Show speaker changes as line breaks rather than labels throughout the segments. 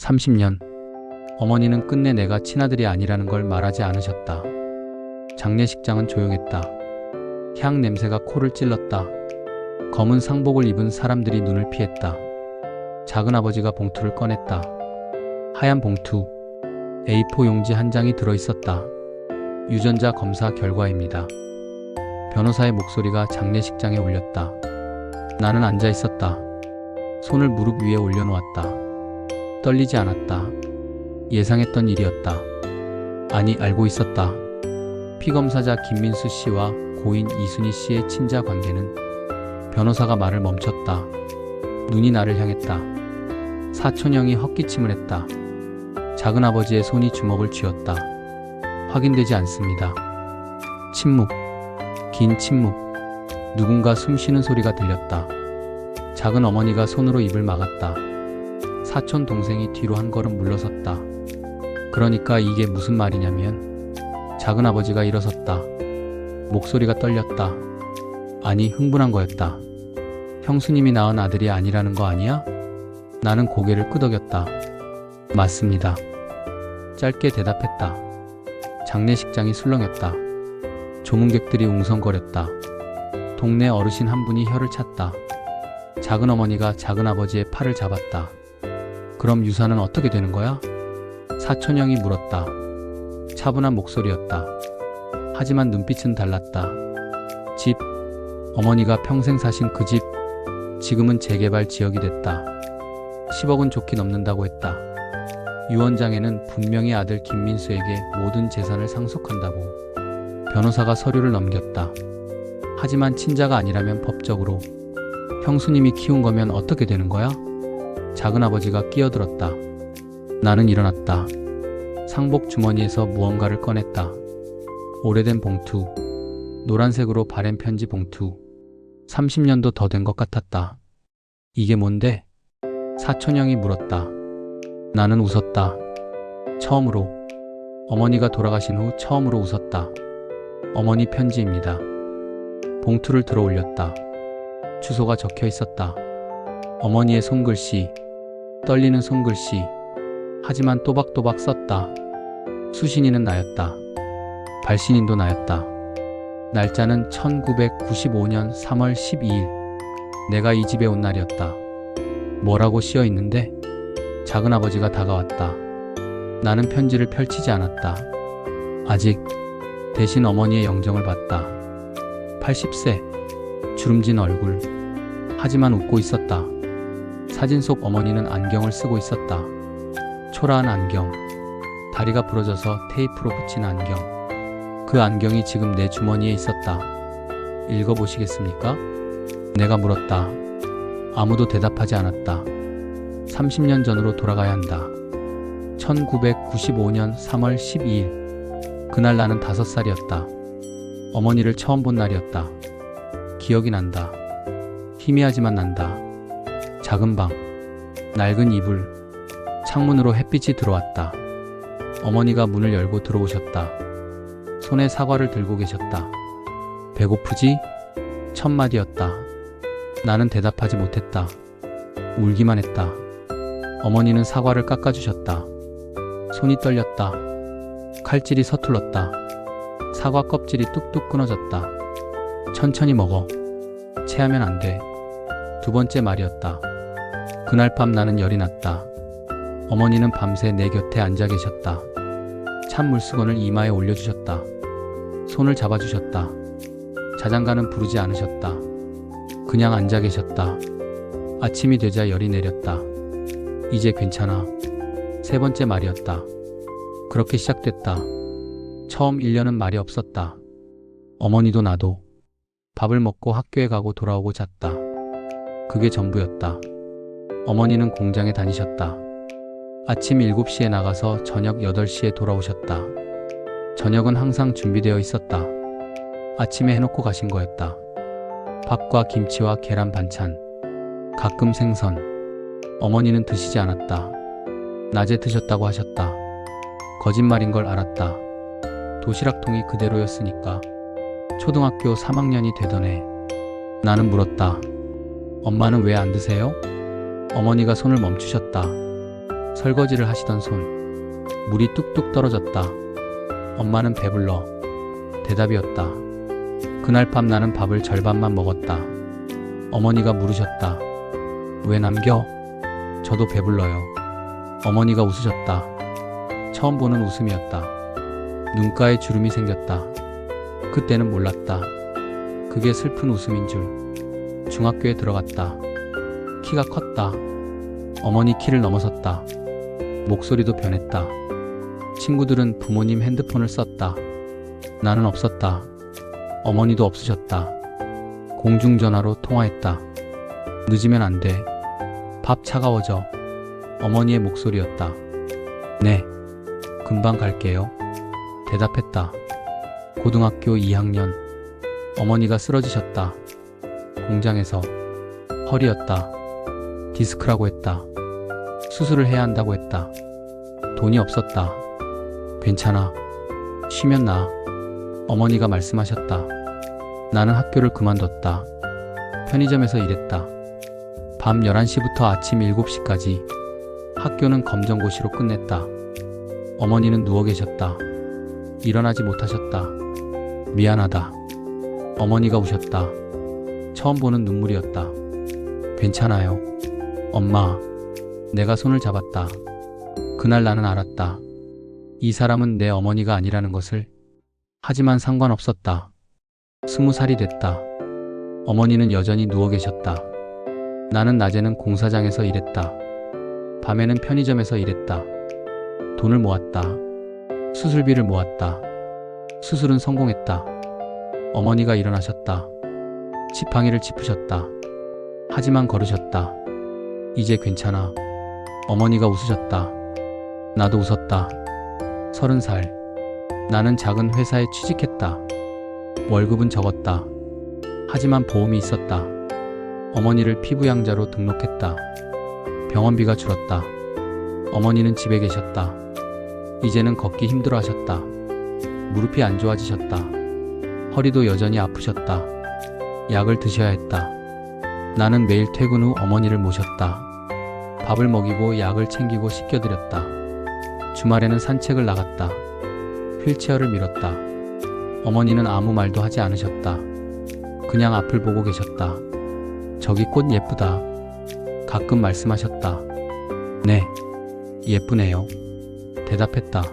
30년. 어머니는 끝내 내가 친아들이 아니라는 걸 말하지 않으셨다. 장례식장은 조용했다. 향 냄새가 코를 찔렀다. 검은 상복을 입은 사람들이 눈을 피했다. 작은아버지가 봉투를 꺼냈다. 하얀 봉투. A4 용지 한 장이 들어있었다. 유전자 검사 결과입니다. 변호사의 목소리가 장례식장에 울렸다. 나는 앉아 있었다. 손을 무릎 위에 올려놓았다. 떨리지 않았다. 예상했던 일이었다. 아니, 알고 있었다. 피검사자 김민수 씨와 고인 이순희 씨의 친자 관계는. 변호사가 말을 멈췄다. 눈이 나를 향했다. 사촌형이 헛기침을 했다. 작은아버지의 손이 주먹을 쥐었다. 확인되지 않습니다. 침묵. 긴 침묵. 누군가 숨쉬는 소리가 들렸다. 작은 어머니가 손으로 입을 막았다. 사촌 동생이 뒤로 한 걸음 물러섰다. 그러니까 이게 무슨 말이냐면, 작은아버지가 일어섰다. 목소리가 떨렸다. 아니, 흥분한 거였다. 형수님이 낳은 아들이 아니라는 거 아니야? 나는 고개를 끄덕였다. 맞습니다. 짧게 대답했다. 장례식장이 술렁였다. 조문객들이 웅성거렸다. 동네 어르신 한 분이 혀를 찼다. 작은어머니가 작은아버지의 팔을 잡았다. 그럼 유산은 어떻게 되는 거야? 사촌형이 물었다. 차분한 목소리였다. 하지만 눈빛은 달랐다. 집, 어머니가 평생 사신 그 집, 지금은 재개발 지역이 됐다. 10억은 좋게 넘는다고 했다. 유언장에는 분명히 아들 김민수에게 모든 재산을 상속한다고. 변호사가 서류를 넘겼다. 하지만 친자가 아니라면 법적으로. 형수님이 키운 거면 어떻게 되는 거야? 작은아버지가 끼어들었다. 나는 일어났다. 상복 주머니에서 무언가를 꺼냈다. 오래된 봉투. 노란색으로 바랜 편지 봉투. 30년도 더 된 것 같았다. 이게 뭔데? 사촌형이 물었다. 나는 웃었다. 처음으로. 어머니가 돌아가신 후 처음으로 웃었다. 어머니 편지입니다. 봉투를 들어 올렸다. 주소가 적혀 있었다. 어머니의 손글씨. 떨리는 손글씨. 하지만 또박또박 썼다. 수신인은 나였다. 발신인도 나였다. 날짜는 1995년 3월 12일. 내가 이 집에 온 날이었다. 뭐라고 씌어 있는데? 작은아버지가 다가왔다. 나는 편지를 펼치지 않았다. 아직. 대신 어머니의 영정을 봤다. 80세. 주름진 얼굴. 하지만 웃고 있었다. 사진 속 어머니는 안경을 쓰고 있었다. 초라한 안경. 다리가 부러져서 테이프로 붙인 안경. 그 안경이 지금 내 주머니에 있었다. 읽어보시겠습니까? 내가 물었다. 아무도 대답하지 않았다. 30년 전으로 돌아가야 한다. 1995년 3월 12일. 그날 나는 5살이었다. 어머니를 처음 본 날이었다. 기억이 난다. 희미하지만 난다. 작은 방. 낡은 이불. 창문으로 햇빛이 들어왔다. 어머니가 문을 열고 들어오셨다. 손에 사과를 들고 계셨다. 배고프지? 첫 마디였다. 나는 대답하지 못했다. 울기만 했다. 어머니는 사과를 깎아주셨다. 손이 떨렸다. 칼질이 서툴렀다. 사과 껍질이 뚝뚝 끊어졌다. 천천히 먹어. 체하면 안 돼. 두 번째 말이었다. 그날 밤 나는 열이 났다. 어머니는 밤새 내 곁에 앉아 계셨다. 찬 물수건을 이마에 올려주셨다. 손을 잡아주셨다. 자장가는 부르지 않으셨다. 그냥 앉아 계셨다. 아침이 되자 열이 내렸다. 이제 괜찮아. 세 번째 말이었다. 그렇게 시작됐다. 처음 1년은 말이 없었다. 어머니도 나도. 밥을 먹고 학교에 가고 돌아오고 잤다. 그게 전부였다. 어머니는 공장에 다니셨다. 아침 7시에 나가서 저녁 8시에 돌아오셨다. 저녁은 항상 준비되어 있었다. 아침에 해놓고 가신 거였다. 밥과 김치와 계란 반찬. 가끔 생선. 어머니는 드시지 않았다. 낮에 드셨다고 하셨다. 거짓말인 걸 알았다. 도시락통이 그대로였으니까. 초등학교 3학년이 되던 해. 나는 물었다. 엄마는 왜 안 드세요? 어머니가 손을 멈추셨다. 설거지를 하시던 손. 물이 뚝뚝 떨어졌다. 엄마는 배불러. 대답이었다. 그날 밤 나는 밥을 절반만 먹었다. 어머니가 물으셨다. 왜 남겨? 저도 배불러요. 어머니가 웃으셨다. 처음 보는 웃음이었다. 눈가에 주름이 생겼다. 그때는 몰랐다. 그게 슬픈 웃음인 줄. 중학교에 들어갔다. 키가 컸다. 어머니 키를 넘어섰다. 목소리도 변했다. 친구들은 부모님 핸드폰을 썼다. 나는 없었다. 어머니도 없으셨다. 공중전화로 통화했다. 늦으면 안 돼. 밥 차가워져. 어머니의 목소리였다. 네, 금방 갈게요. 대답했다. 고등학교 2학년. 어머니가 쓰러지셨다. 공장에서. 허리였다. 디스크라고 했다. 수술을 해야 한다고 했다. 돈이 없었다. 괜찮아. 쉬면 나아. 어머니가 말씀하셨다. 나는 학교를 그만뒀다. 편의점에서 일했다. 밤 11시부터 아침 7시까지. 학교는 검정고시로 끝냈다. 어머니는 누워 계셨다. 일어나지 못하셨다. 미안하다. 어머니가 우셨다. 처음 보는 눈물이었다. 괜찮아요. 엄마. 내가 손을 잡았다. 그날 나는 알았다. 이 사람은 내 어머니가 아니라는 것을. 하지만 상관없었다. 20살이 됐다. 어머니는 여전히 누워 계셨다. 나는 낮에는 공사장에서 일했다. 밤에는 편의점에서 일했다. 돈을 모았다. 수술비를 모았다. 수술은 성공했다. 어머니가 일어나셨다. 지팡이를 짚으셨다. 하지만 걸으셨다. 이제 괜찮아. 어머니가 웃으셨다. 나도 웃었다. 30살. 나는 작은 회사에 취직했다. 월급은 적었다. 하지만 보험이 있었다. 어머니를 피부양자로 등록했다. 병원비가 줄었다. 어머니는 집에 계셨다. 이제는 걷기 힘들어 하셨다. 무릎이 안 좋아지셨다. 허리도 여전히 아프셨다. 약을 드셔야 했다. 나는 매일 퇴근 후 어머니를 모셨다. 밥을 먹이고 약을 챙기고 씻겨드렸다. 주말에는 산책을 나갔다. 휠체어를 밀었다. 어머니는 아무 말도 하지 않으셨다. 그냥 앞을 보고 계셨다. 저기 꽃 예쁘다. 가끔 말씀하셨다. 네, 예쁘네요. 대답했다.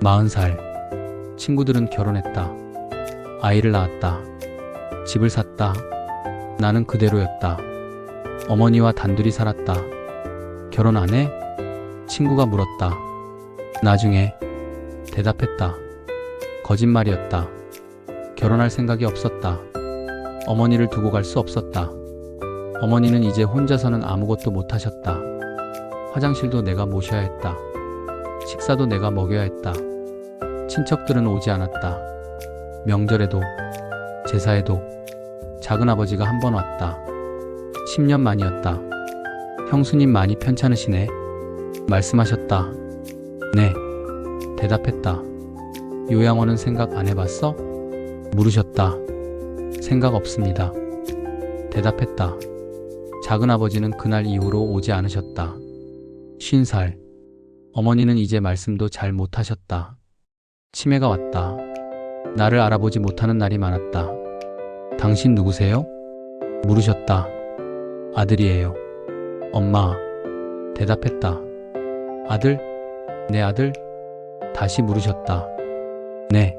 40살. 친구들은 결혼했다. 아이를 낳았다. 집을 샀다. 나는 그대로였다. 어머니와 단둘이 살았다. 결혼 안 해? 친구가 물었다. 나중에. 대답했다. 거짓말이었다. 결혼할 생각이 없었다. 어머니를 두고 갈 수 없었다. 어머니는 이제 혼자서는 아무것도 못하셨다. 화장실도 내가 모셔야 했다. 식사도 내가 먹여야 했다. 친척들은 오지 않았다. 명절에도, 제사에도. 작은아버지가 한 번 왔다. 10년 만이었다. 형수님 많이 편찮으시네. 말씀하셨다. 네. 대답했다. 요양원은 생각 안 해봤어? 물으셨다. 생각 없습니다. 대답했다. 작은아버지는 그날 이후로 오지 않으셨다. 50살. 어머니는 이제 말씀도 잘 못하셨다. 치매가 왔다. 나를 알아보지 못하는 날이 많았다. 당신 누구세요? 물으셨다. 아들이에요. 엄마. 대답했다. 아들? 내 아들? 다시 물으셨다. 네.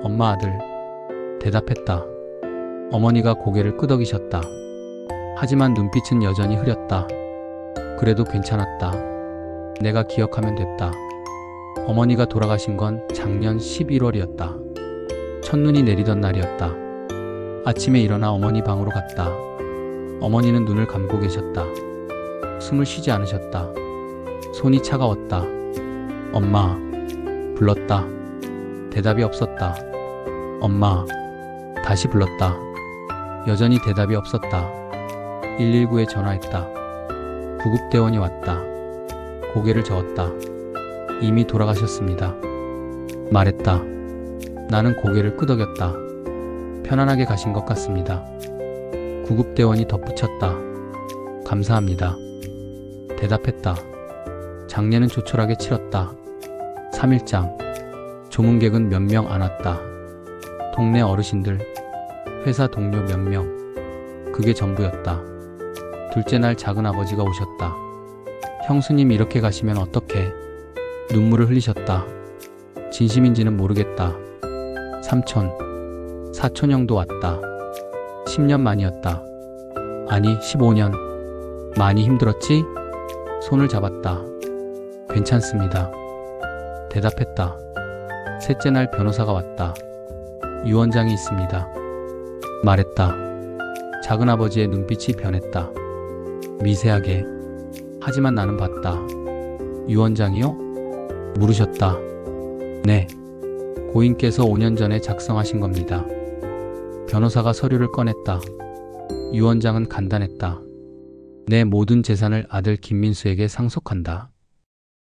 엄마 아들. 대답했다. 어머니가 고개를 끄덕이셨다. 하지만 눈빛은 여전히 흐렸다. 그래도 괜찮았다. 내가 기억하면 됐다. 어머니가 돌아가신 건 작년 11월이었다. 첫눈이 내리던 날이었다. 아침에 일어나 어머니 방으로 갔다. 어머니는 눈을 감고 계셨다. 숨을 쉬지 않으셨다. 손이 차가웠다. 엄마. 불렀다. 대답이 없었다. 엄마. 다시 불렀다. 여전히 대답이 없었다. 119에 전화했다. 구급대원이 왔다. 고개를 저었다. 이미 돌아가셨습니다. 말했다. 나는 고개를 끄덕였다. 편안하게 가신 것 같습니다. 구급대원이 덧붙였다. 감사합니다. 대답했다. 장례는 조촐하게 치렀다. 3일장. 조문객은 몇 명 안 왔다. 동네 어르신들, 회사 동료 몇 명. 그게 전부였다. 둘째 날 작은아버지가 오셨다. 형수님 이렇게 가시면 어떡해? 눈물을 흘리셨다. 진심인지는 모르겠다. 삼촌, 사촌형도 왔다. 10년 만이었다. 아니 15년. 많이 힘들었지? 손을 잡았다. 괜찮습니다. 대답했다. 셋째 날 변호사가 왔다. 유언장이 있습니다. 말했다. 작은아버지의 눈빛이 변했다. 미세하게. 하지만 나는 봤다. 유언장이요? 물으셨다. 네. 고인께서 5년 전에 작성하신 겁니다. 변호사가 서류를 꺼냈다. 유언장은 간단했다. 내 모든 재산을 아들 김민수에게 상속한다.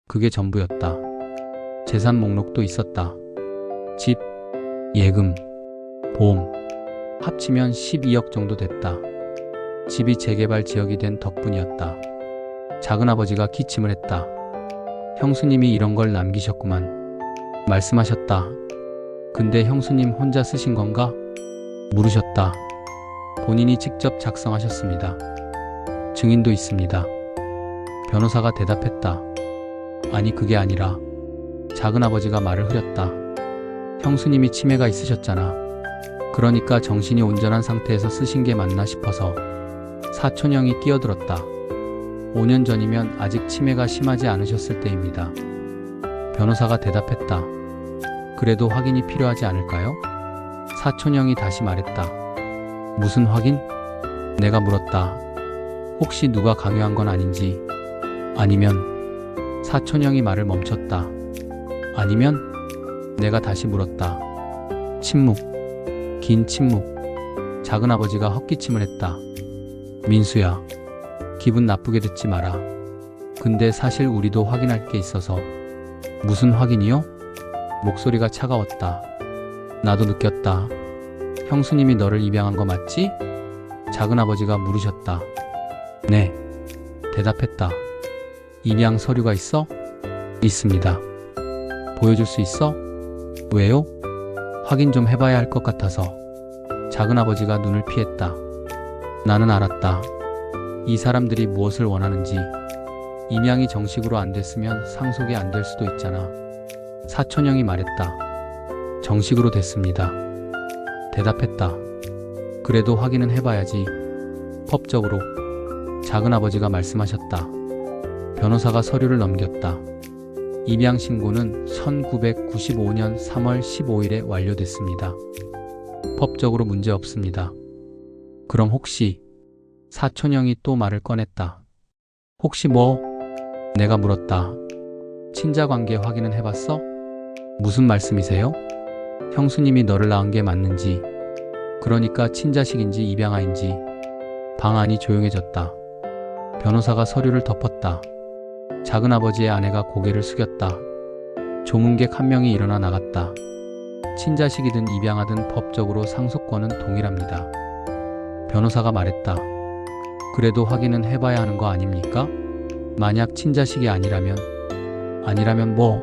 그게 전부였다. 재산 목록도 있었다. 집, 예금, 보험, 합치면 12억 정도 됐다. 집이 재개발 지역이 된 덕분이었다. 작은아버지가 기침을 했다. 형수님이 이런 걸 남기셨구만. 말씀하셨다. 근데 형수님 혼자 쓰신 건가? 물으셨다. 본인이 직접 작성하셨습니다. 증인도 있습니다. 변호사가 대답했다. 아니 그게 아니라. 작은아버지가 말을 흐렸다. 형수님이 치매가 있으셨잖아. 그러니까 정신이 온전한 상태에서 쓰신 게 맞나 싶어서. 사촌형이 끼어들었다. 5년 전이면 아직 치매가 심하지 않으셨을 때입니다. 변호사가 대답했다. 그래도 확인이 필요하지 않을까요? 사촌형이 다시 말했다. 무슨 확인? 내가 물었다. 혹시 누가 강요한 건 아닌지. 아니면. 사촌형이 말을 멈췄다. 아니면? 내가 다시 물었다. 침묵. 긴 침묵. 작은아버지가 헛기침을 했다. 민수야, 기분 나쁘게 듣지 마라. 근데 사실 우리도 확인할 게 있어서. 무슨 확인이요? 목소리가 차가웠다. 나도 느꼈다. 형수님이 너를 입양한 거 맞지? 작은아버지가 물으셨다. 네. 대답했다. 입양 서류가 있어? 있습니다. 보여줄 수 있어? 왜요? 확인 좀 해봐야 할 것 같아서. 작은아버지가 눈을 피했다. 나는 알았다. 이 사람들이 무엇을 원하는지. 입양이 정식으로 안 됐으면 상속이 안 될 수도 있잖아. 사촌형이 말했다. 정식으로 됐습니다. 대답했다. 그래도 확인은 해봐야지. 법적으로. 작은아버지가 말씀하셨다. 변호사가 서류를 넘겼다. 입양 신고는 1995년 3월 15일에 완료됐습니다. 법적으로 문제 없습니다. 그럼 혹시. 사촌형이 또 말을 꺼냈다. 혹시 뭐? 내가 물었다. 친자관계 확인은 해봤어? 무슨 말씀이세요? 형수님이 너를 낳은 게 맞는지. 그러니까 친자식인지 입양아인지. 방 안이 조용해졌다. 변호사가 서류를 덮었다. 작은아버지의 아내가 고개를 숙였다. 조문객 한 명이 일어나 나갔다. 친자식이든 입양하든 법적으로 상속권은 동일합니다. 변호사가 말했다. 그래도 확인은 해봐야 하는 거 아닙니까? 만약 친자식이 아니라면 뭐?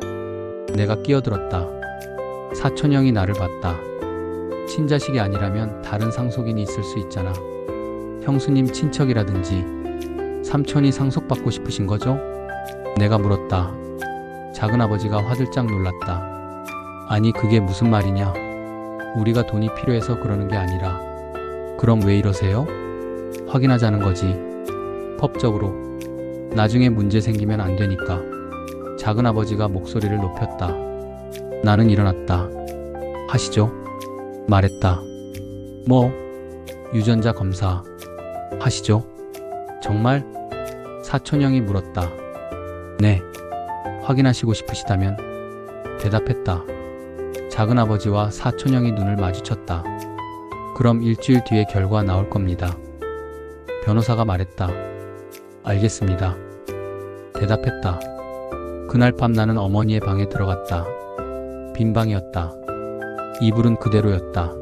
내가 끼어들었다. 사촌형이 나를 봤다. 친자식이 아니라면 다른 상속인이 있을 수 있잖아. 형수님 친척이라든지. 삼촌이 상속받고 싶으신 거죠? 내가 물었다. 작은아버지가 화들짝 놀랐다. 아니 그게 무슨 말이냐? 우리가 돈이 필요해서 그러는 게 아니라. 그럼 왜 이러세요? 확인하자는 거지. 법적으로. 나중에 문제 생기면 안 되니까. 작은아버지가 목소리를 높였다. 나는 일어났다. 하시죠. 말했다. 뭐? 유전자 검사. 하시죠. 정말? 사촌형이 물었다. 네. 확인하시고 싶으시다면. 대답했다. 작은아버지와 사촌형이 눈을 마주쳤다. 그럼 일주일 뒤에 결과 나올 겁니다. 변호사가 말했다. 알겠습니다. 대답했다. 그날 밤 나는 어머니의 방에 들어갔다. 빈 방이었다. 이불은 그대로였다.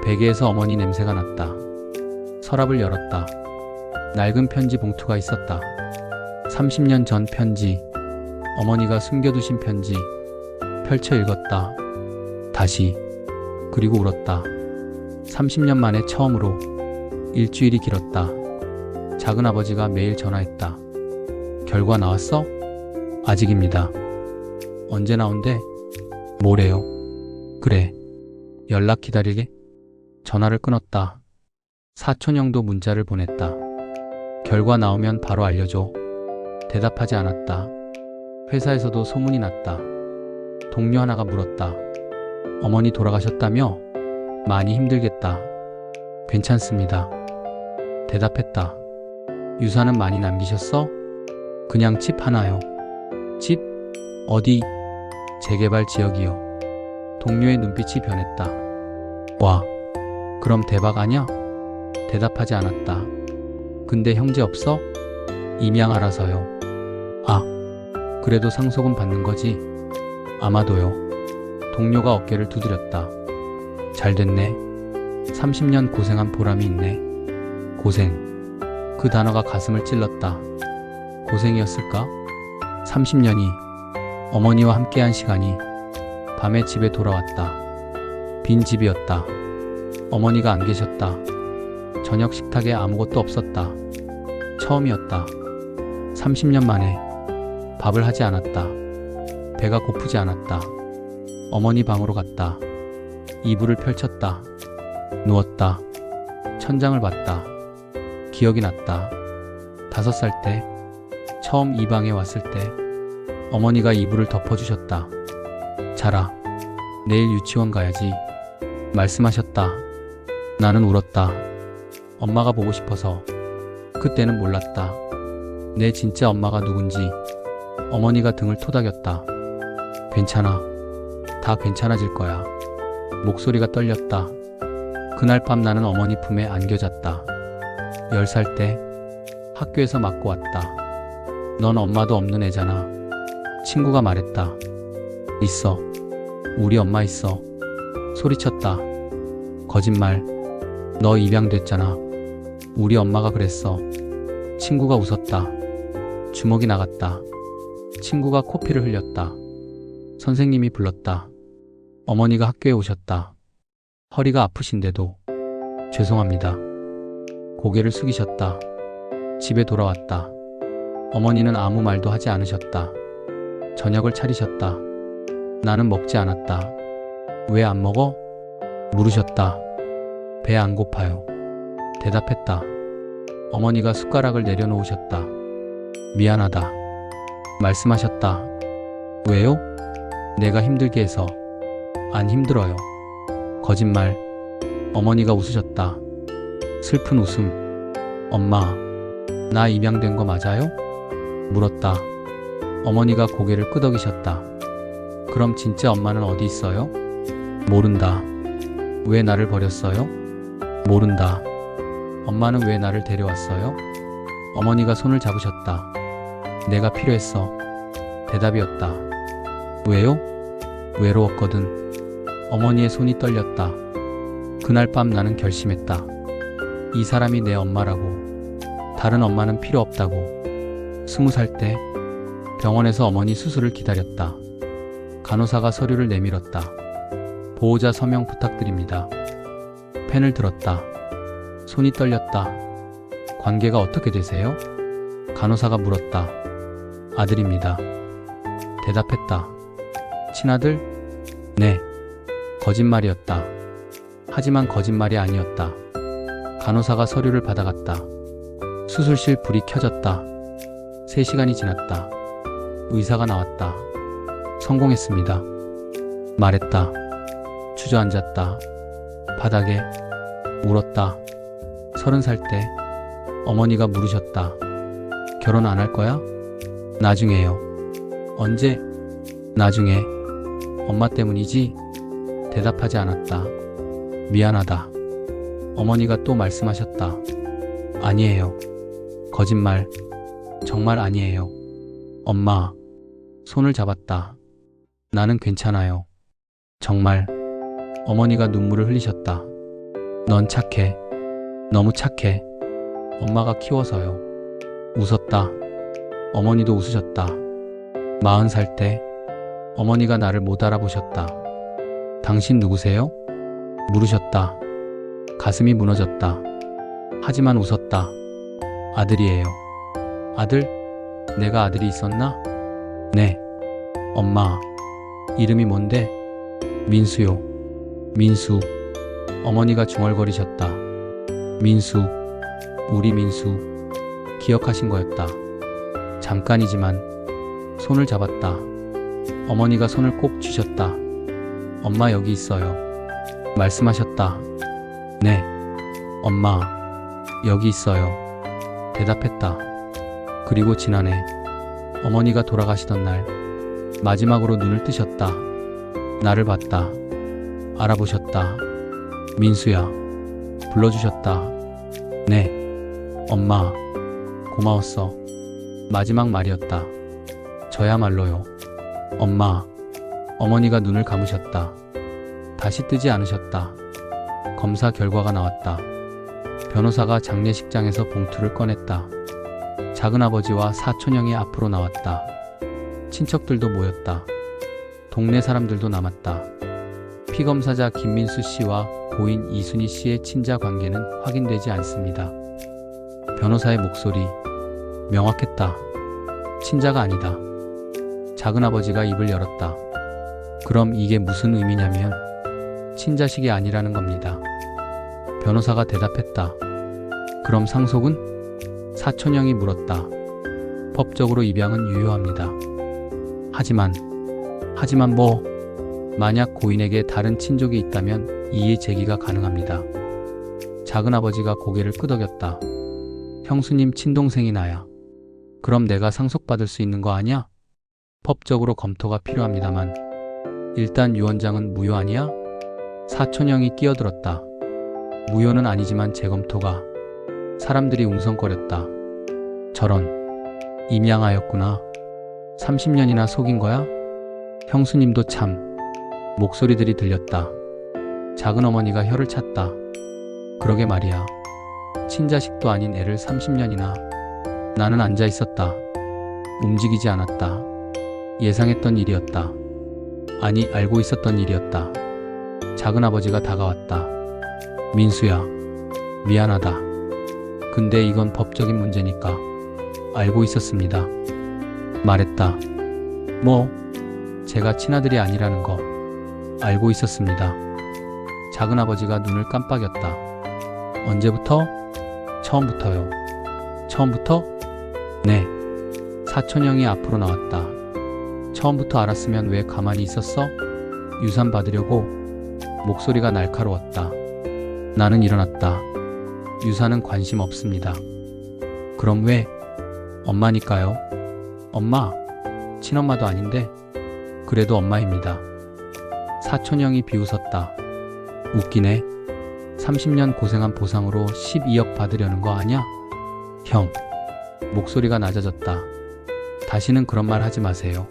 베개에서 어머니 냄새가 났다. 서랍을 열었다. 낡은 편지 봉투가 있었다. 30년 전 편지. 어머니가 숨겨두신 편지 펼쳐 읽었다. 다시. 그리고 울었다. 30년 만에 처음으로. 일주일이 길었다. 작은 아버지가 매일 전화했다. 결과 나왔어? 아직입니다. 언제 나온대? 뭐래요? 그래. 연락 기다리게? 전화를 끊었다. 사촌 형도 문자를 보냈다. 결과 나오면 바로 알려줘. 대답하지 않았다. 회사에서도 소문이 났다. 동료 하나가 물었다. 어머니 돌아가셨다며? 많이 힘들겠다. 괜찮습니다. 대답했다. 유산은 많이 남기셨어? 그냥 집 하나요. 집? 어디? 재개발 지역이요. 동료의 눈빛이 변했다. 와, 그럼 대박 아냐? 대답하지 않았다. 근데 형제 없어? 임양 알아서요. 아, 그래도 상속은 받는 거지? 아마도요. 동료가 어깨를 두드렸다. 잘 됐네. 30년 고생한 보람이 있네. 고생. 그 단어가 가슴을 찔렀다. 고생이었을까? 30년이 어머니와 함께한 시간이 밤에 집에 돌아왔다. 빈 집이었다. 어머니가 안 계셨다. 저녁 식탁에 아무것도 없었다. 처음이었다. 30년 만에 밥을 하지 않았다. 배가 고프지 않았다. 어머니 방으로 갔다. 이불을 펼쳤다. 누웠다. 천장을 봤다. 기억이 났다. 5살 때 처음 이 방에 왔을 때 어머니가 이불을 덮어주셨다. 자라. 내일 유치원 가야지. 말씀하셨다. 나는 울었다. 엄마가 보고 싶어서. 그때는 몰랐다. 내 진짜 엄마가 누군지. 어머니가 등을 토닥였다. 괜찮아. 다 괜찮아질 거야. 목소리가 떨렸다. 그날 밤 나는 어머니 품에 안겨잤다. 10살 때 학교에서 맞고 왔다. 넌 엄마도 없는 애잖아. 친구가 말했다. 있어. 우리 엄마 있어. 소리쳤다. 거짓말. 너 입양됐잖아. 우리 엄마가 그랬어. 친구가 웃었다. 주먹이 나갔다. 친구가 코피를 흘렸다. 선생님이 불렀다. 어머니가 학교에 오셨다. 허리가 아프신데도. 죄송합니다. 고개를 숙이셨다. 집에 돌아왔다. 어머니는 아무 말도 하지 않으셨다. 저녁을 차리셨다. 나는 먹지 않았다. 왜 안 먹어? 물으셨다. 배 안 고파요. 대답했다. 어머니가 숟가락을 내려놓으셨다. 미안하다. 말씀하셨다. 왜요? 내가 힘들게 해서. 안 힘들어요. 거짓말. 어머니가 웃으셨다. 슬픈 웃음. 엄마, 나 입양된 거 맞아요? 물었다. 어머니가 고개를 끄덕이셨다. 그럼 진짜 엄마는 어디 있어요? 모른다. 왜 나를 버렸어요? 모른다. 엄마는 왜 나를 데려왔어요? 어머니가 손을 잡으셨다. 내가 필요했어. 대답이었다. 왜요? 외로웠거든. 어머니의 손이 떨렸다. 그날 밤 나는 결심했다. 이 사람이 내 엄마라고. 다른 엄마는 필요 없다고. 20살 때 병원에서 어머니 수술을 기다렸다. 간호사가 서류를 내밀었다. 보호자 서명 부탁드립니다. 펜을 들었다. 손이 떨렸다. 관계가 어떻게 되세요? 간호사가 물었다. 아들입니다. 대답했다. 친아들? 네. 거짓말이었다. 하지만 거짓말이 아니었다. 간호사가 서류를 받아갔다. 수술실 불이 켜졌다. 3시간이 지났다. 의사가 나왔다. 성공했습니다. 말했다. 주저앉았다. 바닥에 울었다. 30살 때 어머니가 물으셨다. 결혼 안 할 거야? 나중에요. 언제? 나중에. 엄마 때문이지? 대답하지 않았다. 미안하다. 어머니가 또 말씀하셨다. 아니에요. 거짓말. 정말 아니에요. 엄마. 손을 잡았다. 나는 괜찮아요. 정말. 어머니가 눈물을 흘리셨다. 넌 착해. 너무 착해. 엄마가 키워서요. 웃었다. 어머니도 웃으셨다. 40살 때 어머니가 나를 못 알아보셨다. 당신 누구세요? 물으셨다. 가슴이 무너졌다. 하지만 웃었다. 아들이에요. 아들? 내가 아들이 있었나? 네. 엄마. 이름이 뭔데? 민수요. 민수. 어머니가 중얼거리셨다. 민수. 우리 민수. 기억하신 거였다. 잠깐이지만 손을 잡았다. 어머니가 손을 꼭 쥐셨다. 엄마 여기 있어요. 말씀하셨다. 네. 엄마. 여기 있어요. 대답했다. 그리고 지난해 어머니가 돌아가시던 날 마지막으로 눈을 뜨셨다. 나를 봤다. 알아보셨다. 민수야. 불러주셨다. 네. 엄마. 고마웠어. 마지막 말이었다. 저야말로요. 엄마. 어머니가 눈을 감으셨다. 다시 뜨지 않으셨다. 검사 결과가 나왔다. 변호사가 장례식장에서 봉투를 꺼냈다. 작은아버지와 사촌형이 앞으로 나왔다. 친척들도 모였다. 동네 사람들도 남았다. 피검사자 김민수 씨와 고인 이순희 씨의 친자 관계는 확인되지 않습니다. 변호사의 목소리 명확했다. 친자가 아니다. 작은아버지가 입을 열었다. 그럼 이게 무슨 의미냐면 친자식이 아니라는 겁니다. 변호사가 대답했다. 그럼 상속은? 사촌형이 물었다. 법적으로 입양은 유효합니다. 하지만 뭐? 만약 고인에게 다른 친족이 있다면 이의 제기가 가능합니다. 작은아버지가 고개를 끄덕였다. 형수님 친동생이 나야. 그럼 내가 상속받을 수 있는 거 아니야? 법적으로 검토가 필요합니다만 일단 유언장은 무효 아니야? 사촌형이 끼어들었다. 무효는 아니지만 재검토가. 사람들이 웅성거렸다. 저런. 임양하였구나. 30년이나 속인 거야? 형수님도 참. 목소리들이 들렸다. 작은어머니가 혀를 찼다. 그러게 말이야. 친자식도 아닌 애를 30년이나. 나는 앉아 있었다. 움직이지 않았다. 예상했던 일이었다. 아니, 알고 있었던 일이었다. 작은아버지가 다가왔다. 민수야, 미안하다. 근데 이건 법적인 문제니까. 알고 있었습니다. 말했다. 뭐? 제가 친아들이 아니라는 거. 알고 있었습니다. 작은아버지가 눈을 깜빡였다. 언제부터? 처음부터요. 처음부터? 네. 사촌형이 앞으로 나왔다. 처음부터 알았으면 왜 가만히 있었어? 유산 받으려고? 목소리가 날카로웠다. 나는 일어났다. 유산은 관심 없습니다. 그럼 왜? 엄마니까요. 엄마. 친엄마도 아닌데. 그래도 엄마입니다. 사촌형이 비웃었다. 웃기네. 30년 고생한 보상으로 12억 받으려는 거 아냐? 형. 목소리가 낮아졌다. 다시는 그런 말 하지 마세요.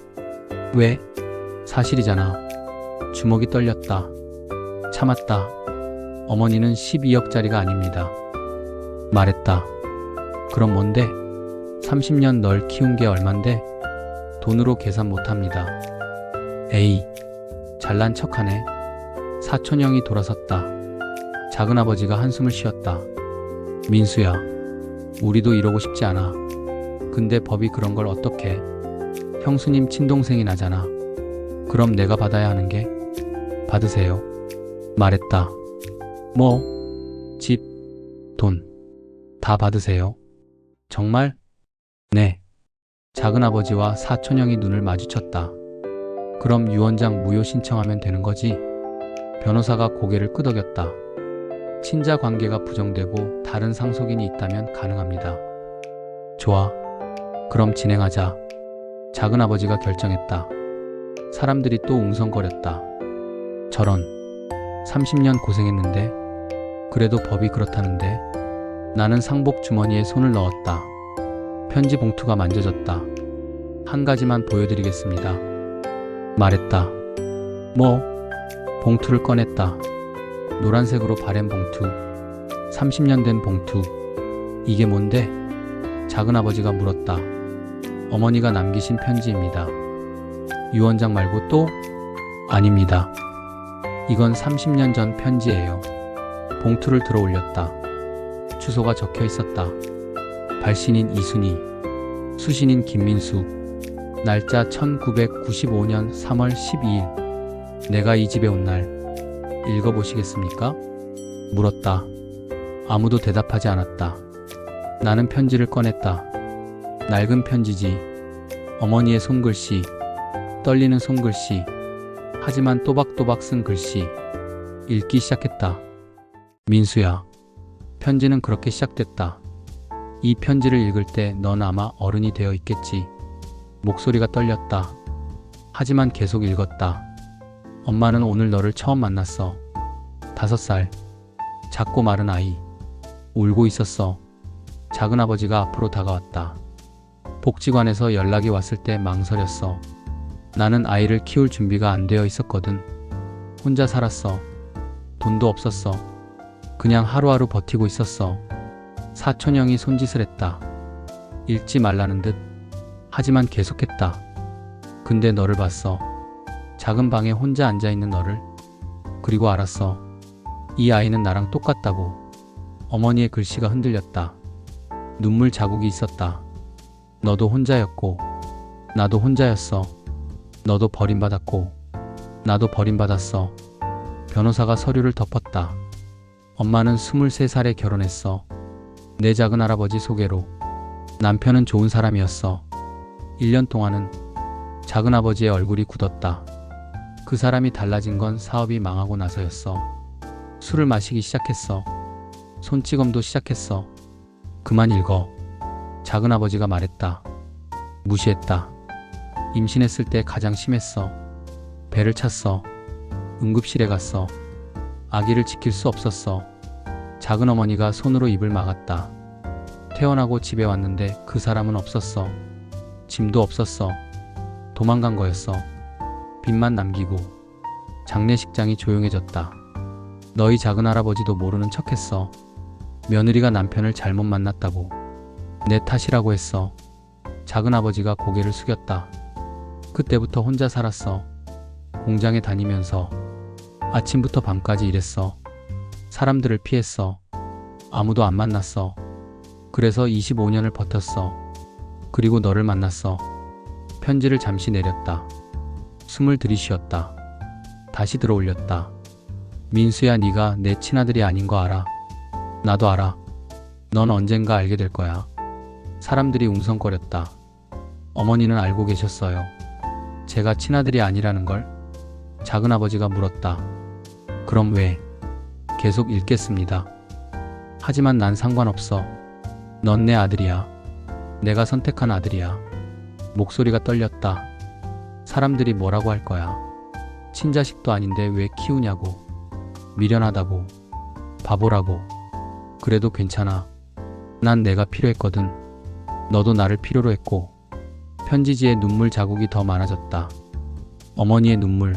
왜? 사실이잖아. 주먹이 떨렸다. 참았다. 어머니는 12억짜리가 아닙니다. 말했다. 그럼 뭔데? 30년 널 키운 게 얼만데? 돈으로 계산 못합니다. 에이, 잘난 척하네. 사촌형이 돌아섰다. 작은아버지가 한숨을 쉬었다. 민수야, 우리도 이러고 싶지 않아. 근데 법이 그런 걸 어떡해. 형수님 친동생이 나잖아. 그럼 내가 받아야 하는 게? 받으세요. 말했다. 뭐? 집, 돈, 다 받으세요. 정말? 네. 작은아버지와 사촌형이 눈을 마주쳤다. 그럼 유언장 무효 신청하면 되는 거지? 변호사가 고개를 끄덕였다. 친자 관계가 부정되고 다른 상속인이 있다면 가능합니다. 좋아. 그럼 진행하자. 작은아버지가 결정했다. 사람들이 또 웅성거렸다. 저런. 30년 고생했는데. 그래도 법이 그렇다는데. 나는 상복 주머니에 손을 넣었다. 편지 봉투가 만져졌다. 한 가지만 보여드리겠습니다. 말했다. 뭐? 봉투를 꺼냈다. 노란색으로 바랜 봉투. 30년 된 봉투. 이게 뭔데? 작은아버지가 물었다. 어머니가 남기신 편지입니다. 유언장 말고 또? 아닙니다. 이건 30년 전 편지예요. 봉투를 들어 올렸다. 주소가 적혀 있었다. 발신인 이순희, 수신인 김민수, 날짜 1995년 3월 12일. 내가 이 집에 온 날. 읽어보시겠습니까? 물었다. 아무도 대답하지 않았다. 나는 편지를 꺼냈다. 낡은 편지지. 어머니의 손글씨, 떨리는 손글씨. 하지만 또박또박 쓴 글씨. 읽기 시작했다. 민수야, 편지는 그렇게 시작됐다. 이 편지를 읽을 때 넌 아마 어른이 되어 있겠지. 목소리가 떨렸다. 하지만 계속 읽었다. 엄마는 오늘 너를 처음 만났어. 5살. 작고 마른 아이. 울고 있었어. 작은아버지가 앞으로 다가왔다. 복지관에서 연락이 왔을 때 망설였어. 나는 아이를 키울 준비가 안 되어 있었거든. 혼자 살았어. 돈도 없었어. 그냥 하루하루 버티고 있었어. 사촌형이 손짓을 했다. 읽지 말라는 듯. 하지만 계속했다. 근데 너를 봤어. 작은 방에 혼자 앉아있는 너를. 그리고 알았어. 이 아이는 나랑 똑같다고. 어머니의 글씨가 흔들렸다. 눈물 자국이 있었다. 너도 혼자였고, 나도 혼자였어. 너도 버림받았고, 나도 버림받았어. 변호사가 서류를 덮었다. 엄마는 23살에 결혼했어. 내 작은 할아버지 소개로. 남편은 좋은 사람이었어. 1년 동안은 작은 아버지의 얼굴이 굳었다. 그 사람이 달라진 건 사업이 망하고 나서였어. 술을 마시기 시작했어. 손찌검도 시작했어. 그만 읽어. 작은 아버지가 말했다. 무시했다. 임신했을 때 가장 심했어. 배를 찼어. 응급실에 갔어. 아기를 지킬 수 없었어. 작은 어머니가 손으로 입을 막았다. 퇴원하고 집에 왔는데 그 사람은 없었어. 짐도 없었어. 도망간 거였어. 빚만 남기고. 장례식장이 조용해졌다. 너희 작은 할아버지도 모르는 척했어. 며느리가 남편을 잘못 만났다고. 내 탓이라고 했어. 작은 아버지가 고개를 숙였다. 그때부터 혼자 살았어. 공장에 다니면서 아침부터 밤까지 일했어. 사람들을 피했어. 아무도 안 만났어. 그래서 25년을 버텼어. 그리고 너를 만났어. 편지를 잠시 내렸다. 숨을 들이쉬었다. 다시 들어 올렸다. 민수야, 네가 내 친아들이 아닌 거 알아. 나도 알아. 넌 언젠가 알게 될 거야. 사람들이 웅성거렸다. 어머니는 알고 계셨어요. 제가 친아들이 아니라는 걸? 작은아버지가 물었다. 그럼 왜? 계속 읽겠습니다. 하지만 난 상관없어. 넌 내 아들이야. 내가 선택한 아들이야. 목소리가 떨렸다. 사람들이 뭐라고 할 거야. 친자식도 아닌데 왜 키우냐고. 미련하다고. 바보라고. 그래도 괜찮아. 난 내가 필요했거든. 너도 나를 필요로 했고. 편지지에 눈물 자국이 더 많아졌다. 어머니의 눈물.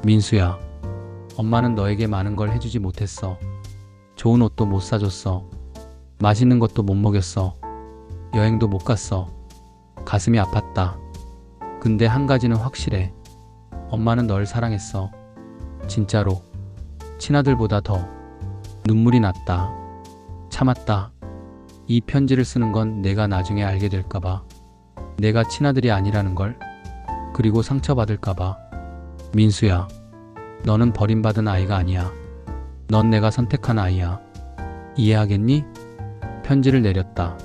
민수야, 엄마는 너에게 많은 걸 해주지 못했어. 좋은 옷도 못 사줬어. 맛있는 것도 못 먹였어. 여행도 못 갔어. 가슴이 아팠다. 근데 한 가지는 확실해. 엄마는 널 사랑했어. 진짜로. 친아들보다 더. 눈물이 났다. 참았다. 이 편지를 쓰는 건 내가 나중에 알게 될까봐. 내가 친아들이 아니라는 걸. 그리고 상처받을까봐. 민수야, 너는 버림받은 아이가 아니야. 넌 내가 선택한 아이야. 이해하겠니? 편지를 내렸다.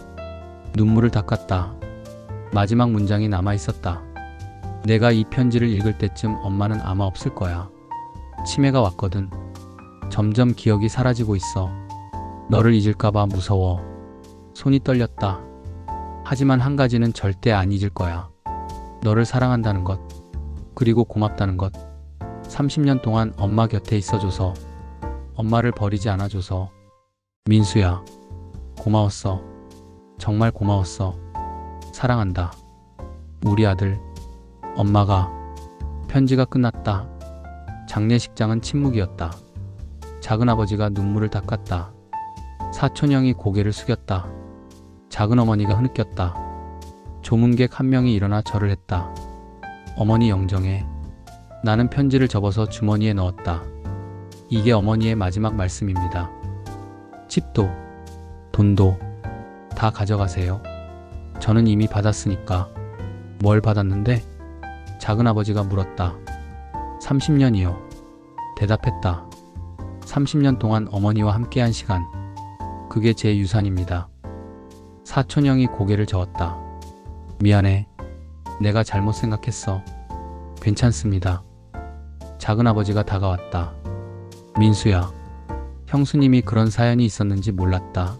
눈물을 닦았다. 마지막 문장이 남아있었다. 내가 이 편지를 읽을 때쯤 엄마는 아마 없을 거야. 치매가 왔거든. 점점 기억이 사라지고 있어. 너를 잊을까봐 무서워. 손이 떨렸다. 하지만 한 가지는 절대 안 잊을 거야. 너를 사랑한다는 것. 그리고 고맙다는 것. 30년 동안 엄마 곁에 있어줘서. 엄마를 버리지 않아줘서. 민수야, 고마웠어. 정말 고마웠어. 사랑한다. 우리 아들. 엄마가. 편지가 끝났다. 장례식장은 침묵이었다. 작은아버지가 눈물을 닦았다. 사촌형이 고개를 숙였다. 작은어머니가 흐느꼈다. 조문객 한 명이 일어나 절을 했다. 어머니 영정에 나는 편지를 접어서 주머니에 넣었다. 이게 어머니의 마지막 말씀입니다. 집도, 돈도 다 가져가세요. 저는 이미 받았으니까. 뭘 받았는데? 작은아버지가 물었다. 30년이요. 대답했다. 30년 동안 어머니와 함께한 시간. 그게 제 유산입니다. 사촌형이 고개를 저었다. 미안해. 내가 잘못 생각했어. 괜찮습니다. 작은아버지가 다가왔다. 민수야. 형수님이 그런 사연이 있었는지 몰랐다.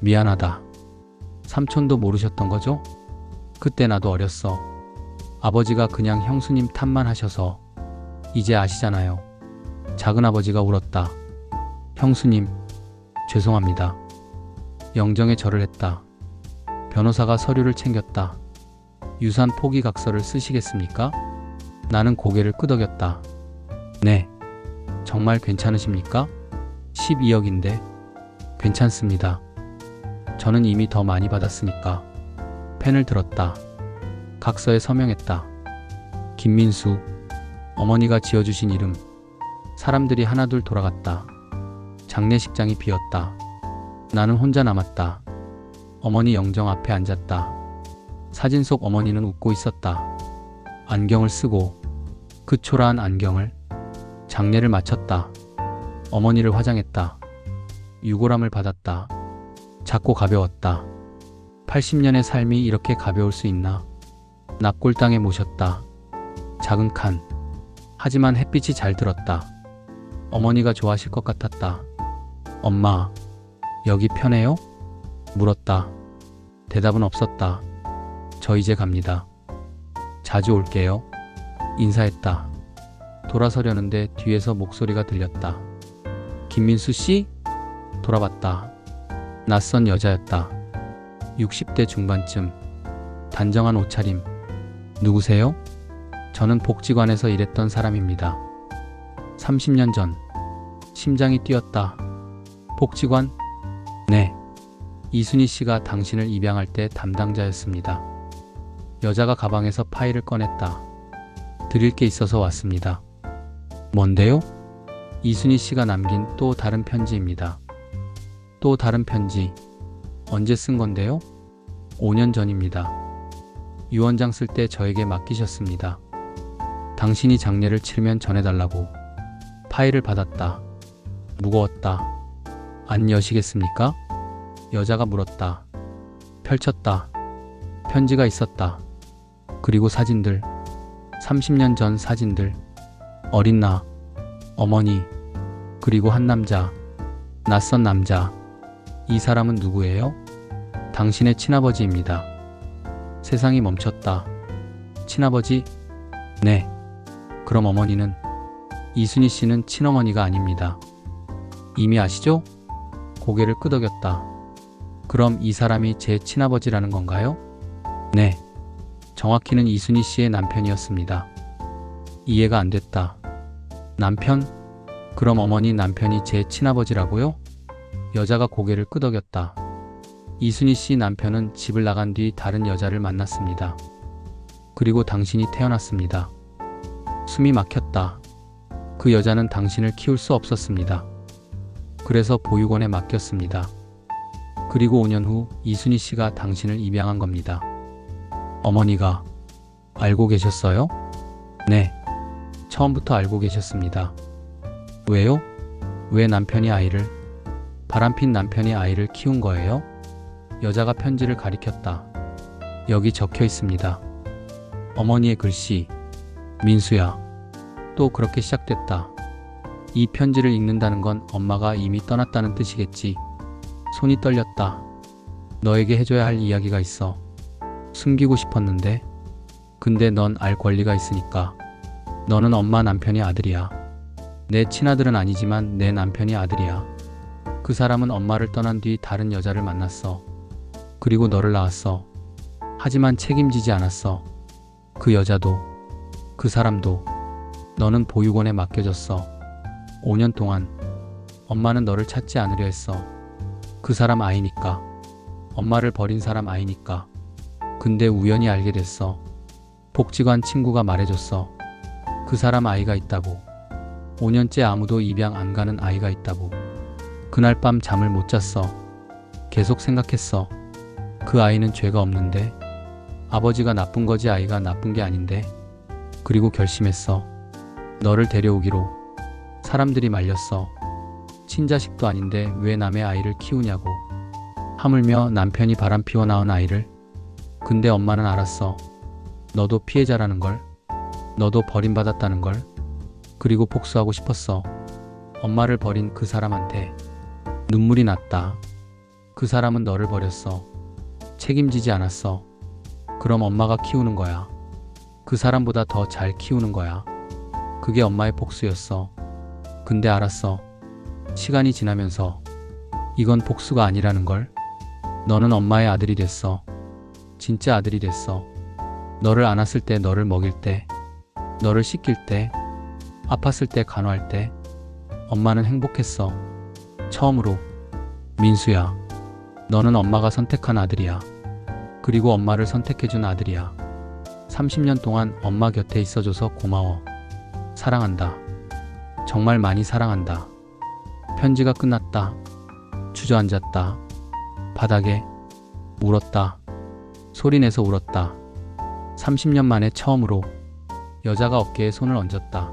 미안하다. 삼촌도 모르셨던 거죠? 그때 나도 어렸어. 아버지가 그냥 형수님 탓만 하셔서. 이제 아시잖아요. 작은아버지가 울었다. 형수님, 죄송합니다. 영정에 절을 했다. 변호사가 서류를 챙겼다. 유산 포기각서를 쓰시겠습니까? 나는 고개를 끄덕였다. 네. 정말 괜찮으십니까? 12억인데. 괜찮습니다. 저는 이미 더 많이 받았으니까. 펜을 들었다. 각서에 서명했다. 김민수. 어머니가 지어주신 이름. 사람들이 하나둘 돌아갔다. 장례식장이 비었다. 나는 혼자 남았다. 어머니 영정 앞에 앉았다. 사진 속 어머니는 웃고 있었다. 안경을 쓰고 그 초라한 안경을. 장례를 마쳤다. 어머니를 화장했다. 유골함을 받았다. 작고 가벼웠다. 80년의 삶이 이렇게 가벼울 수 있나. 납골 땅에 모셨다. 작은 칸. 하지만 햇빛이 잘 들었다. 어머니가 좋아하실 것 같았다. 엄마, 여기 편해요? 물었다. 대답은 없었다. 저 이제 갑니다. 자주 올게요. 인사했다. 돌아서려는데 뒤에서 목소리가 들렸다. 김민수 씨? 돌아봤다. 낯선 여자였다. 60대 중반쯤. 단정한 옷차림. 누구세요? 저는 복지관에서 일했던 사람입니다. 30년 전. 심장이 뛰었다. 복지관? 네. 이순희 씨가 당신을 입양할 때 담당자였습니다. 여자가 가방에서 파일을 꺼냈다. 드릴 게 있어서 왔습니다. 뭔데요? 이순희 씨가 남긴 또 다른 편지입니다. 또 다른 편지. 언제 쓴 건데요? 5년 전입니다. 유언장 쓸 때 저에게 맡기셨습니다. 당신이 장례를 치르면 전해달라고. 파일을 받았다. 무거웠다. 안 여시겠습니까? 여자가 물었다. 펼쳤다. 편지가 있었다. 그리고 사진들. 30년 전 사진들. 어린 나, 어머니, 그리고 한 남자. 낯선 남자. 이 사람은 누구예요? 당신의 친아버지입니다. 세상이 멈췄다. 친아버지? 네. 그럼 어머니는? 이순희 씨는 친어머니가 아닙니다. 이미 아시죠? 고개를 끄덕였다. 그럼 이 사람이 제 친아버지라는 건가요? 네. 정확히는 이순희 씨의 남편이었습니다. 이해가 안 됐다. 남편? 그럼 어머니 남편이 제 친아버지라고요? 여자가 고개를 끄덕였다. 이순희 씨 남편은 집을 나간 뒤 다른 여자를 만났습니다. 그리고 당신이 태어났습니다. 숨이 막혔다. 그 여자는 당신을 키울 수 없었습니다. 그래서 보육원에 맡겼습니다. 그리고 5년 후 이순희 씨가 당신을 입양한 겁니다. 어머니가 알고 계셨어요? 네. 처음부터 알고 계셨습니다. 왜요? 왜 남편이 아이를, 바람핀 남편이 아이를 키운 거예요? 여자가 편지를 가리켰다. 여기 적혀 있습니다. 어머니의 글씨. 민수야. 또 그렇게 시작됐다. 이 편지를 읽는다는 건 엄마가 이미 떠났다는 뜻이겠지. 손이 떨렸다. 너에게 해줘야 할 이야기가 있어. 숨기고 싶었는데. 근데 넌 알 권리가 있으니까. 너는 엄마 남편의 아들이야. 내 친아들은 아니지만 내 남편이 아들이야. 그 사람은 엄마를 떠난 뒤 다른 여자를 만났어. 그리고 너를 낳았어. 하지만 책임지지 않았어. 그 여자도, 그 사람도. 너는 보육원에 맡겨졌어. 5년 동안. 엄마는 너를 찾지 않으려 했어. 그 사람 아이니까. 엄마를 버린 사람 아이니까. 근데 우연히 알게 됐어. 복지관 친구가 말해줬어. 그 사람 아이가 있다고. 5년째 아무도 입양 안 가는 아이가 있다고. 그날 밤 잠을 못 잤어. 계속 생각했어. 그 아이는 죄가 없는데. 아버지가 나쁜 거지 아이가 나쁜 게 아닌데. 그리고 결심했어. 너를 데려오기로. 사람들이 말렸어. 친자식도 아닌데 왜 남의 아이를 키우냐고. 하물며 남편이 바람 피워 낳은 아이를. 근데 엄마는 알았어. 너도 피해자라는 걸. 너도 버림받았다는 걸. 그리고 복수하고 싶었어. 엄마를 버린 그 사람한테. 눈물이 났다. 그 사람은 너를 버렸어. 책임지지 않았어. 그럼 엄마가 키우는 거야. 그 사람보다 더 잘 키우는 거야. 그게 엄마의 복수였어. 근데 알았어. 시간이 지나면서 이건 복수가 아니라는 걸. 너는 엄마의 아들이 됐어. 진짜 아들이 됐어. 너를 안았을 때, 너를 먹일 때, 너를 씻길 때, 아팠을 때, 간호할 때 엄마는 행복했어. 처음으로. 민수야, 너는 엄마가 선택한 아들이야. 그리고 엄마를 선택해준 아들이야. 30년 동안 엄마 곁에 있어줘서 고마워. 사랑한다. 정말 많이 사랑한다. 편지가 끝났다. 주저앉았다. 바닥에 울었다. 소리내서 울었다. 30년 만에 처음으로 여자가 어깨에 손을 얹었다.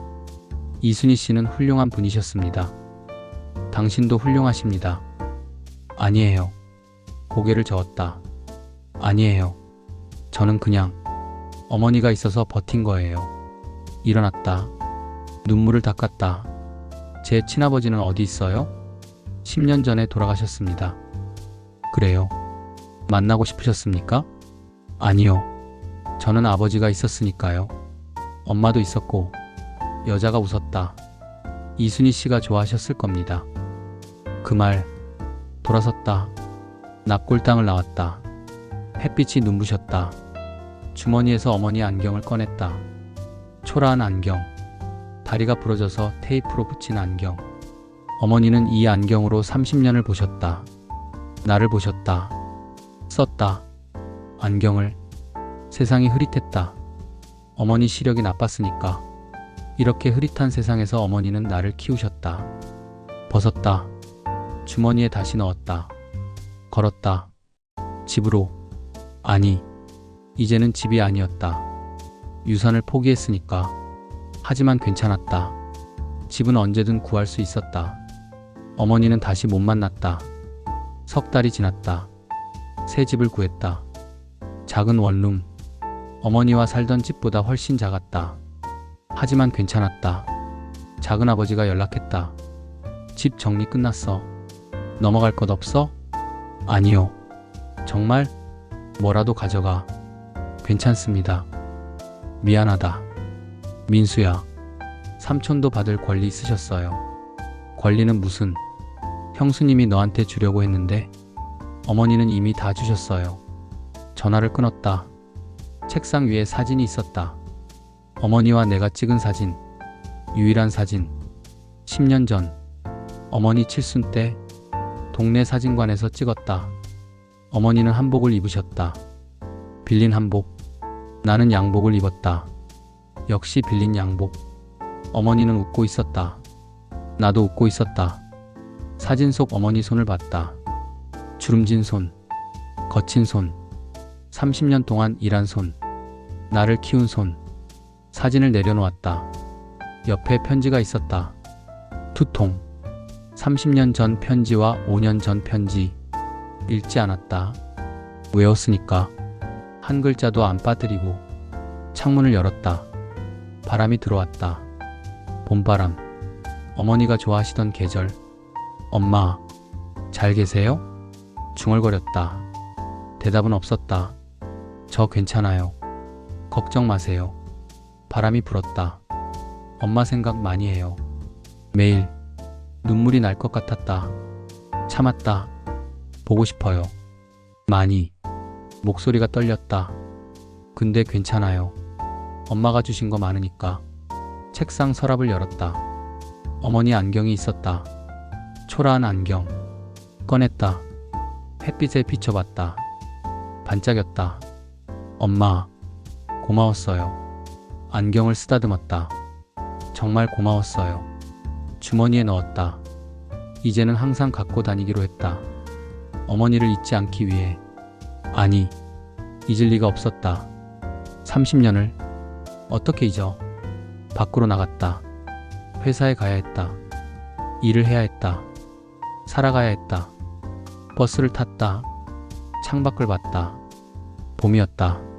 이순희 씨는 훌륭한 분이셨습니다. 당신도 훌륭하십니다. 아니에요. 고개를 저었다. 아니에요. 저는 그냥 어머니가 있어서 버틴 거예요. 일어났다. 눈물을 닦았다. 제 친아버지는 어디 있어요? 10년 전에 돌아가셨습니다. 그래요. 만나고 싶으셨습니까? 아니요. 저는 아버지가 있었으니까요. 엄마도 있었고. 여자가 웃었다. 이순희 씨가 좋아하셨을 겁니다. 그 말. 돌아섰다. 납골당을 나왔다. 햇빛이 눈부셨다. 주머니에서 어머니 안경을 꺼냈다. 초라한 안경. 다리가 부러져서 테이프로 붙인 안경. 어머니는 이 안경으로 30년을 보셨다. 나를 보셨다. 썼다. 안경을. 세상이 흐릿했다. 어머니 시력이 나빴으니까. 이렇게 흐릿한 세상에서 어머니는 나를 키우셨다. 벗었다. 주머니에 다시 넣었다. 걸었다. 집으로. 아니, 이제는 집이 아니었다. 유산을 포기했으니까. 하지만 괜찮았다. 집은 언제든 구할 수 있었다. 어머니는 다시 못 만났다. 석 달이 지났다. 새 집을 구했다. 작은 원룸. 어머니와 살던 집보다 훨씬 작았다. 하지만 괜찮았다. 작은아버지가 연락했다. 집 정리 끝났어. 넘어갈 것 없어? 아니요. 정말? 뭐라도 가져가. 괜찮습니다. 미안하다. 민수야. 삼촌도 받을 권리 있으셨어요. 권리는 무슨? 형수님이 너한테 주려고 했는데 어머니는 이미 다 주셨어요. 전화를 끊었다. 책상 위에 사진이 있었다. 어머니와 내가 찍은 사진. 유일한 사진. 10년 전. 어머니 칠순 때 동네 사진관에서 찍었다. 어머니는 한복을 입으셨다. 빌린 한복. 나는 양복을 입었다. 역시 빌린 양복. 어머니는 웃고 있었다. 나도 웃고 있었다. 사진 속 어머니 손을 봤다. 주름진 손. 거친 손. 30년 동안 일한 손. 나를 키운 손. 사진을 내려놓았다. 옆에 편지가 있었다. 두 통. 30년 전 편지와 5년 전 편지. 읽지 않았다. 외웠으니까. 한 글자도 안 빠뜨리고. 창문을 열었다. 바람이 들어왔다. 봄바람. 어머니가 좋아하시던 계절. 엄마, 잘 계세요? 중얼거렸다. 대답은 없었다. 저 괜찮아요. 걱정 마세요. 바람이 불었다. 엄마 생각 많이 해요. 매일. 눈물이 날 것 같았다. 참았다. 보고 싶어요. 많이. 목소리가 떨렸다. 근데 괜찮아요. 엄마가 주신 거 많으니까. 책상 서랍을 열었다. 어머니 안경이 있었다. 초라한 안경. 꺼냈다. 햇빛에 비춰봤다. 반짝였다. 엄마, 고마웠어요. 안경을 쓰다듬었다. 정말 고마웠어요. 주머니에 넣었다. 이제는 항상 갖고 다니기로 했다. 어머니를 잊지 않기 위해. 아니, 잊을 리가 없었다. 30년을 어떻게 잊어? 밖으로 나갔다. 회사에 가야 했다. 일을 해야 했다. 살아가야 했다. 버스를 탔다. 창밖을 봤다. 봄이었다.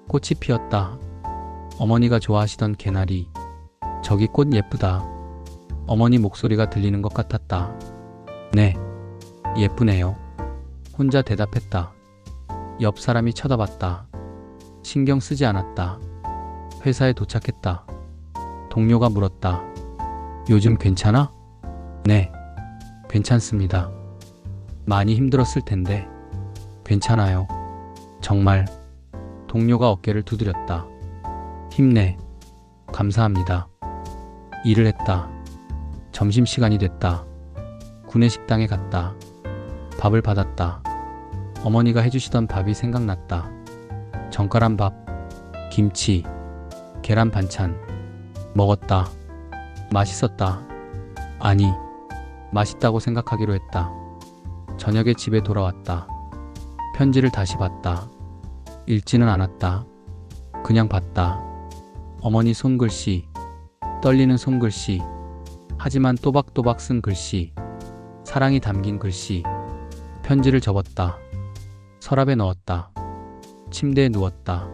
꽃이 피었다. 어머니가 좋아하시던 개나리. 저기 꽃 예쁘다. 어머니 목소리가 들리는 것 같았다. 네, 예쁘네요. 혼자 대답했다. 옆 사람이 쳐다봤다. 신경 쓰지 않았다. 회사에 도착했다. 동료가 물었다. 요즘 괜찮아? 네, 괜찮습니다. 많이 힘들었을 텐데. 괜찮아요. 정말. 동료가 어깨를 두드렸다. 힘내. 감사합니다. 일을 했다. 점심시간이 됐다. 구내식당에 갔다. 밥을 받았다. 어머니가 해주시던 밥이 생각났다. 정갈한 밥, 김치, 계란 반찬. 먹었다. 맛있었다. 아니, 맛있다고 생각하기로 했다. 저녁에 집에 돌아왔다. 편지를 다시 봤다. 읽지는 않았다. 그냥 봤다. 어머니 손글씨, 떨리는 손글씨, 하지만 또박또박 쓴 글씨, 사랑이 담긴 글씨. 편지를 접었다. 서랍에 넣었다. 침대에 누웠다.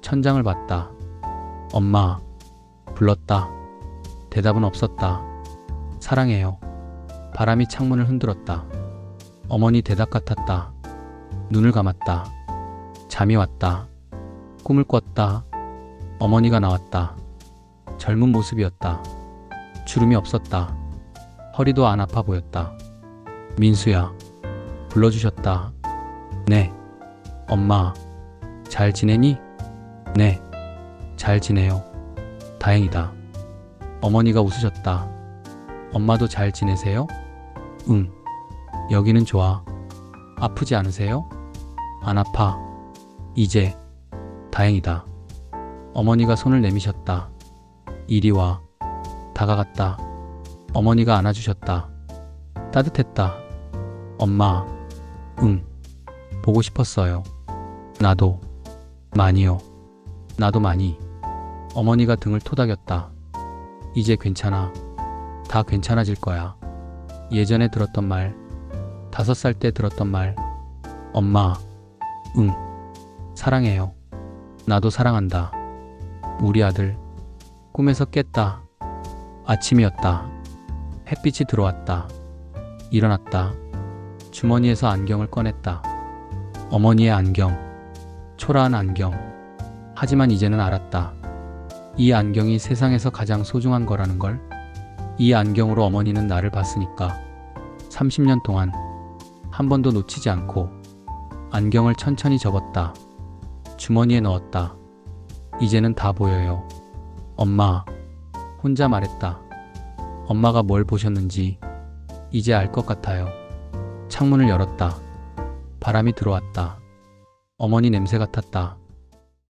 천장을 봤다. 엄마, 불렀다. 대답은 없었다. 사랑해요. 바람이 창문을 흔들었다. 어머니 대답 같았다. 눈을 감았다. 잠이 왔다. 꿈을 꿨다. 어머니가 나왔다. 젊은 모습이었다. 주름이 없었다. 허리도 안 아파 보였다. 민수야, 불러주셨다. 네. 엄마, 잘 지내니? 네, 잘 지내요. 다행이다. 어머니가 웃으셨다. 엄마도 잘 지내세요? 응. 여기는 좋아. 아프지 않으세요? 안 아파. 이제. 다행이다. 어머니가 손을 내미셨다. 이리 와. 다가갔다. 어머니가 안아주셨다. 따뜻했다. 엄마. 응. 보고 싶었어요. 나도. 많이요. 나도 많이. 어머니가 등을 토닥였다. 이제 괜찮아. 다 괜찮아질 거야. 예전에 들었던 말, 5살 때 들었던 말. 엄마, 응, 사랑해요. 나도 사랑한다. 우리 아들. 꿈에서 깼다. 아침이었다. 햇빛이 들어왔다. 일어났다. 주머니에서 안경을 꺼냈다. 어머니의 안경. 초라한 안경. 하지만 이제는 알았다. 이 안경이 세상에서 가장 소중한 거라는 걸. 이 안경으로 어머니는 나를 봤으니까. 30년 동안 한 번도 놓치지 않고 안경을 천천히 접었다. 주머니에 넣었다. 이제는 다 보여요. 엄마. 혼자 말했다. 엄마가 뭘 보셨는지 이제 알 것 같아요. 창문을 열었다. 바람이 들어왔다. 어머니 냄새 같았다.